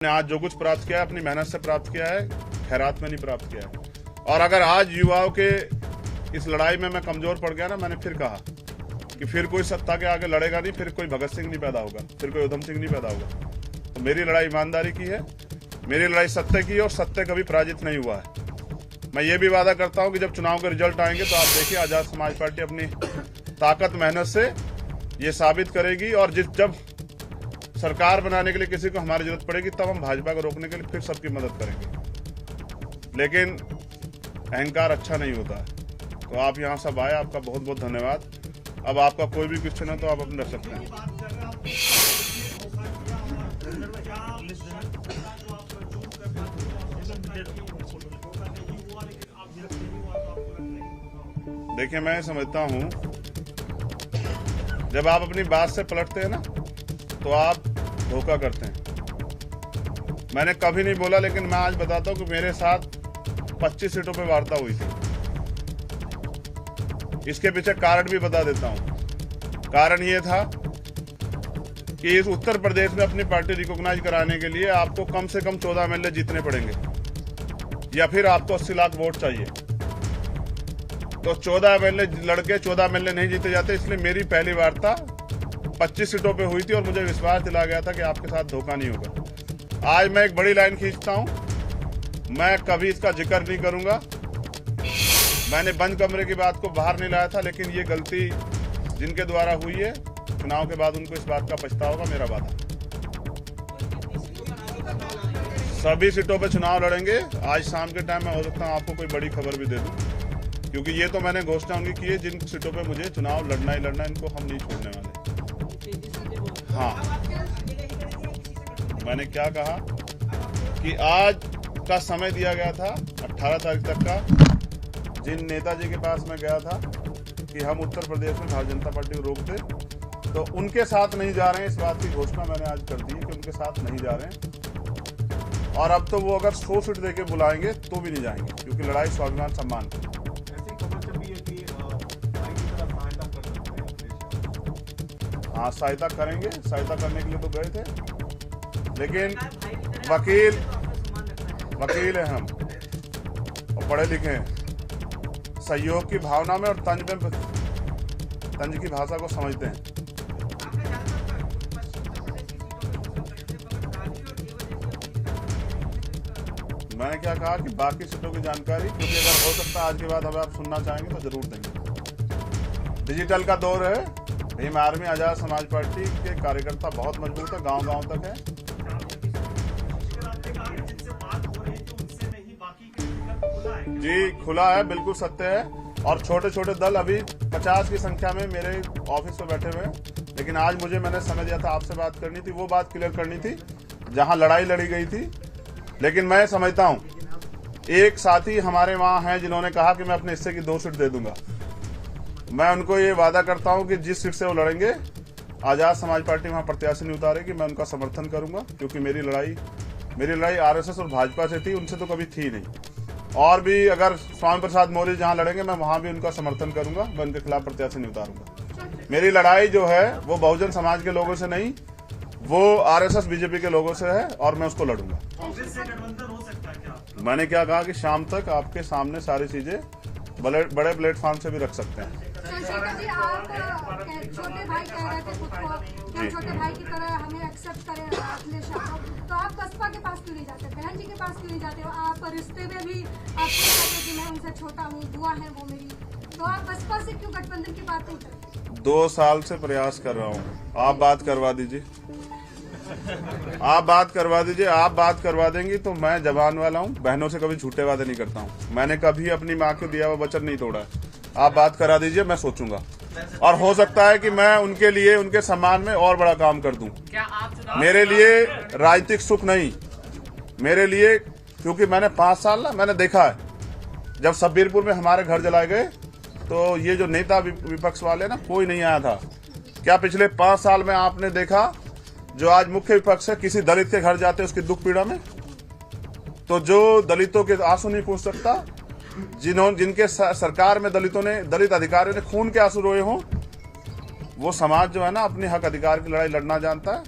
ने आज जो कुछ प्राप्त किया है अपनी मेहनत से प्राप्त किया है, खैरात में नहीं प्राप्त किया है। और अगर आज युवाओं के इस लड़ाई में मैं कमजोर पड़ गया ना, मैंने फिर कहा कि फिर कोई सत्ता के आगे लड़ेगा नहीं, फिर कोई भगत सिंह नहीं पैदा होगा, फिर कोई उधम सिंह नहीं पैदा होगा। तो मेरी लड़ाई ईमानदारी की है, मेरी लड़ाई सत्य की है और सत्य कभी पराजित नहीं हुआ है। मैं ये भी वादा करता हूँ कि जब चुनाव के रिजल्ट आएंगे तो आप देखिए आजाद समाज पार्टी अपनी ताकत मेहनत से ये साबित करेगी और जब सरकार बनाने के लिए किसी को हमारी जरूरत पड़ेगी तब हम भाजपा को रोकने के लिए फिर सबकी मदद करेंगे। लेकिन अहंकार अच्छा नहीं होता है। तो आप यहाँ सब आए, आपका बहुत बहुत धन्यवाद। अब आपका कोई भी क्वेश्चन है तो आप अपने रख सकते हैं। देखिए, मैं समझता हूँ जब आप अपनी बात से पलटते हैं ना तो आप धोखा करते हैं। मैंने कभी नहीं बोला, लेकिन मैं आज बताता हूं कि मेरे साथ 25 सीटों पे वार्ता हुई थी। इसके पीछे कारण भी बता देता हूं। कारण ये था कि इस उत्तर प्रदेश में अपनी पार्टी रिकॉग्नाइज कराने के लिए आपको कम से कम 14 एमएलए जीतने पड़ेंगे या फिर आपको 80 लाख वोट चाहिए। तो 14 एमएलए लड़के 14 एमएलए नहीं जीते जाते, इसलिए मेरी पहली वार्ता 25 सीटों पे हुई थी और मुझे विश्वास दिला गया था कि आपके साथ धोखा नहीं होगा। आज मैं एक बड़ी लाइन खींचता हूं, मैं कभी इसका जिक्र नहीं करूंगा। मैंने बंद कमरे की बात को बाहर नहीं लाया था, लेकिन ये गलती जिनके द्वारा हुई है, चुनाव के बाद उनको इस बात का पछतावा होगा। मेरा वादा, सभी सीटों पे चुनाव लड़ेंगे। आज शाम के टाइम में हो सकता हूँ आपको कोई बड़ी खबर भी दे दूं, क्योंकि ये तो मैंने घोषणा उनकी की है, जिन सीटों पे मुझे चुनाव लड़ना ही लड़ना, इनको हम नहीं छोड़ने वाले। हाँ, मैंने क्या कहा कि आज का समय दिया गया था 18 तारीख तक का। जिन नेताजी के पास मैं गया था कि हम उत्तर प्रदेश में भारतीय जनता पार्टी को रोक दे, तो उनके साथ नहीं जा रहे हैं। इस बात की घोषणा मैंने आज कर दी है कि उनके साथ नहीं जा रहे हैं। और अब तो वो अगर 100 सीट देके बुलाएंगे तो भी नहीं जाएंगे, क्योंकि लड़ाई स्वाभिमान सम्मान की। हाँ, सहायता करेंगे, सहायता करने के लिए तो गए थे, लेकिन वकील हैं हम और पढ़े लिखे हैं। सहयोग की भावना में और तंज की भाषा को समझते हैं। मैंने क्या कहा कि बाकी सीटों की जानकारी, क्योंकि अगर हो सकता है आज के बाद हमें आप सुनना चाहेंगे तो जरूर देंगे। डिजिटल का दौर है। भीम आर्मी आजाद समाज पार्टी के कार्यकर्ता बहुत मजबूत है, गांव-गांव तक है। जी, खुला है, बिल्कुल सत्य है। और छोटे छोटे दल अभी 50 की संख्या में मेरे ऑफिस में बैठे हुए हैं। लेकिन आज मैंने समय दिया था, आपसे बात करनी थी, वो बात क्लियर करनी थी जहां लड़ाई लड़ी गई थी। लेकिन मैं समझता हूं एक साथी हमारे वहां हैं जिन्होंने कहा कि मैं अपने हिस्से की 2 सीट दे दूंगा। मैं उनको ये वादा करता हूं कि जिस सीट से वो लड़ेंगे, आजाद समाज पार्टी वहां प्रत्याशी नहीं उतारेगी, मैं उनका समर्थन करूंगा। क्योंकि मेरी लड़ाई आरएसएस और भाजपा से थी, उनसे तो कभी थी नहीं। और भी अगर स्वामी प्रसाद मौर्य जहां लड़ेंगे, मैं वहां भी उनका समर्थन करूंगा, मैं उनके खिलाफ प्रत्याशी नहीं उतारूंगा। मेरी लड़ाई जो है वो बहुजन समाज के लोगों से नहीं, वो आरएसएस बीजेपी के लोगों से है और मैं उसको लड़ूंगा। मैंने क्या कहा कि शाम तक आपके सामने सारी चीजें बड़े प्लेटफॉर्म से भी रख सकते हैं। छोटे भाई कह रहे थे खुद को कि छोटे भाई की तरह हमें एक्सेप्ट करें अखिलेश यादव, तो आप बसपा के पास क्यों नहीं जाते, बहन जी के पास क्यों नहीं जाते? आप रिश्ते में भी आप कहते कि मैं उनसे छोटा हूँ, बुआ है वो मेरी, तो आप बसपा से क्यों गठबंधन की बात नहीं करते? 2 साल से प्रयास कर रहा हूँ। आप बात करवा दीजिए, आप बात करवा देंगी तो मैं जवान वाला हूँ। बहनों से कभी झूठे वादे नहीं करता हूँ। मैंने कभी अपनी माँ को दिया हुआ वचन नहीं तोड़ा। आप बात करा दीजिए, मैं सोचूंगा। और हो सकता है कि मैं उनके लिए, उनके सम्मान में और बड़ा काम कर दूं। मेरे लिए राजनीतिक सुख नहीं, मेरे लिए, क्योंकि मैंने 5 साल मैंने देखा है, जब शब्बीरपुर में हमारे घर जलाए गए तो ये जो नेता विपक्ष वाले ना, कोई नहीं आया था। क्या पिछले 5 साल में आपने देखा जो आज मुख्य विपक्ष है, किसी दलित के घर जाते उसकी दुख पीड़ा में, तो जो दलितों के आंसू नहीं पूछ सकता, जिनके सरकार में दलित अधिकारियों ने खून के आंसू रोए हों, वो समाज जो है ना अपने हक अधिकार की लड़ाई लड़ना जानता है।